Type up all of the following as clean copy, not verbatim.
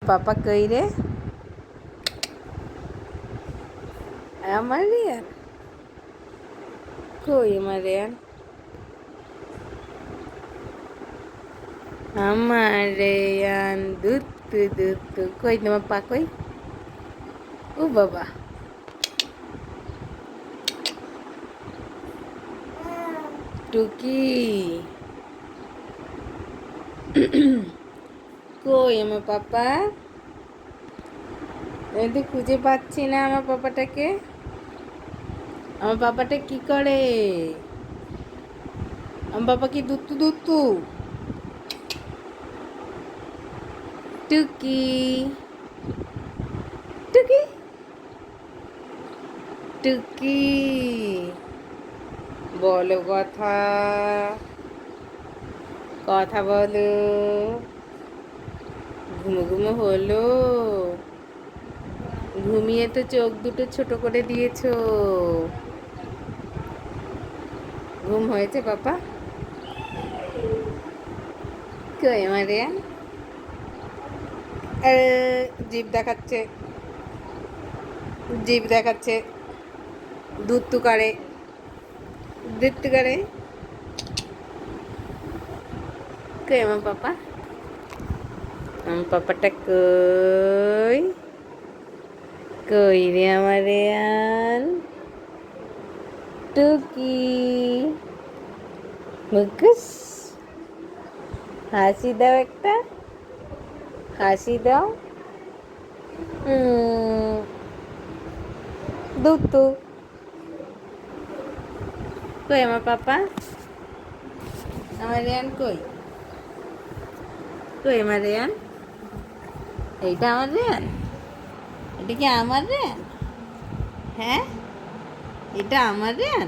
পাপা কই রে? আমার রিয়ান কই? আমার রিয়ান, আমার রিয়ান দুত্তু দুত্তু কই? তোমার পা কই? ও বাবা, টুকি কই আমার পাপা? আমি তো খুঁজে পাচ্ছি না আমার পাপাটাকে। আমার পাপাটা কি করে? আমার পাপা কি দুত্তু দুত্তু? টুকি টুকি টুকি বলো কথা, কথা বলো। ঘুমো ঘুমো হলো? ঘুমিয়ে তো চোখ দুটো ছোট করে দিয়েছো। ঘুম হয়েছে পাপা? কই আমার রিয়ান? জিভ দেখাচ্ছে, জিভ দেখাচ্ছে, দুত্তু করে, দুত্তু করে। কই আমার পাপা? আমার পাপাটা কই? কই রে আমার রিয়ান? টুকি মুকুস, হাসি দাও একটা, হাসি দাও। দুত্তু কই আমার পাপা? আমার রিয়ান কই? কই আমার রিয়ান? এইটা আমার রিয়ান? এটা কি আমার রিয়ান? হ্যাঁ, এটা আমার রিয়ান?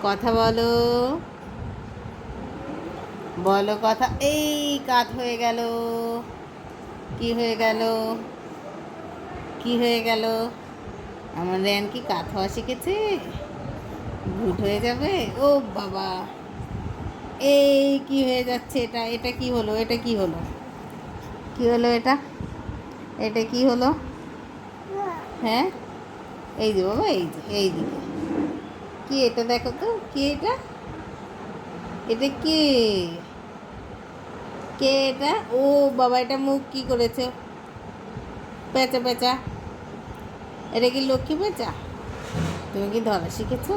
কথা বলো, বলো কথা। এই কাত হয়ে গেল। কি হয়ে গেল? কি হয়ে গেল? আমার রিয়ান কি কাত হওয়া শিখেছে? ভূত হয়ে যাবে? ও বাবা, এই কি হয়ে যাচ্ছে? এটা এটা কি হলো? এটা কি হলো? কি হলো এটা? এটা কি হলো? হ্যাঁ, এই যে বাবা, এই যে এই দিকে কি এটা? দেখো তো কি এটা? এটা কে? কে এটা? ও বাবা, এটা মুখ কি করেছে? পেঁচা পেঁচা। এটা কি লক্ষ্মী পেঁচা? তুমি কি ধরা শিখেছো?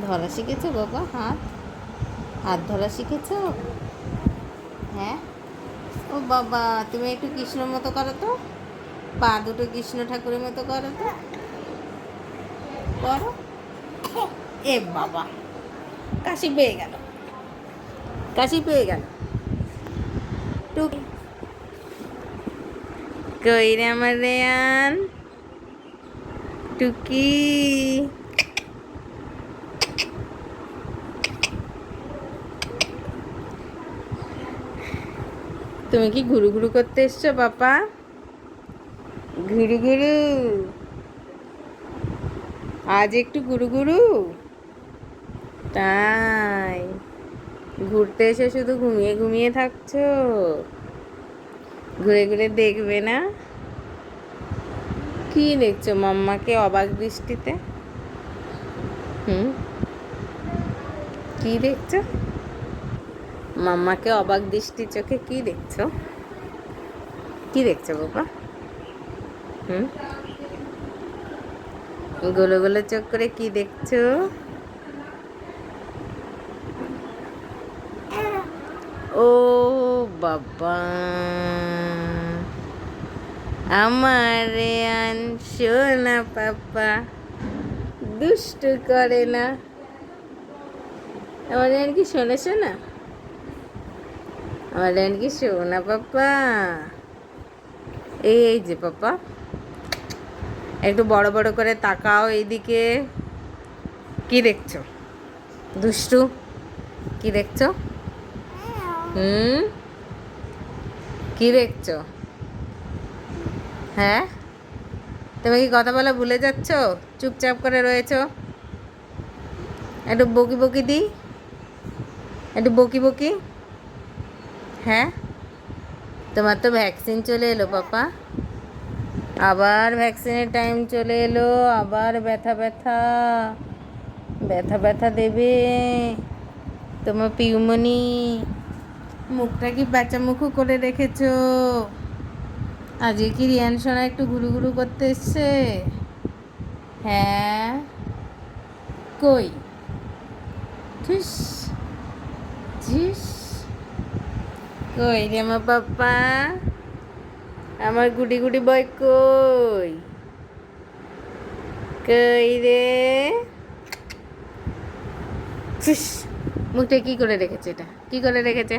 ধরা শিখেছো বাবা? হাত, হাত ধরা শিখেছো? হ্যাঁ। ও বাবা, তুমি একটু কৃষ্ণর মতো করো তো, পা দুটো কৃষ্ণ ঠাকুরের মতো করো তো, করো। এ বাবা, কাশি পেয়ে গেল, কাশি পেয়ে গেল। টুকি কই রে আমার রেয়ান? টুকি তুমি কি ঘুরু ঘুরু করতে এসছো বাবা? ঘুরু ঘুরু, আজ একটু ঘুরু ঘুরু? তাই ঘুরতে এসে শুধু ঘুমিয়ে ঘুমিয়ে থাকছো? ঘুরে ঘুরে দেখবে না? কি দেখছো মাম্মাকে অবাক দৃষ্টিতে? হুম, কি দেখছো? মাম্মাকে অবাক দৃষ্টি চোখে কি দেখছো? কি দেখছো বাবা? হুম, গোলো গোলো চোখ করে কি দেখছো? ও বাবা, আমার রেয়ান সোনা পাপা দুষ্টু করে না। আমার রেয়ান কি শোনা শোনা? আমার রেয়ান কি সোনা পাপা? এই যে পাপা, একটু বড় বড় করে তাকাও এইদিকে। কি দেখছো দুষ্টু? কি দেখছো? হুম, কি দেখছো? হ্যাঁ, তুমি কি কথা বলা ভুলে যাচ্ছ? চুপচাপ করে রয়েছো। একটু বকি বকি দি, একটু বকি বকি। হ্যাঁ, তোমার তো ভ্যাকসিন চলে এলো পাপা, আবার ভ্যাকসিনের টাইম চলে এলো, আবার ব্যথা ব্যথা ব্যথা ব্যথা দেবে তোমার পিউমনি। মুখটা কি বাচ্চা মুখও করে রেখেছো? আজকে কি রিয়ান সোনা একটু ঘুরু ঘুরু করতে এসছে? হ্যাঁ, কই? ঠিস ঠিস, কই রে আমার পাপ্পা, আমার গুডি গুডি বয় কই? কই রে? ফুস, মুখটা কি করে রেখেছে, এটা কি করে রেখেছে?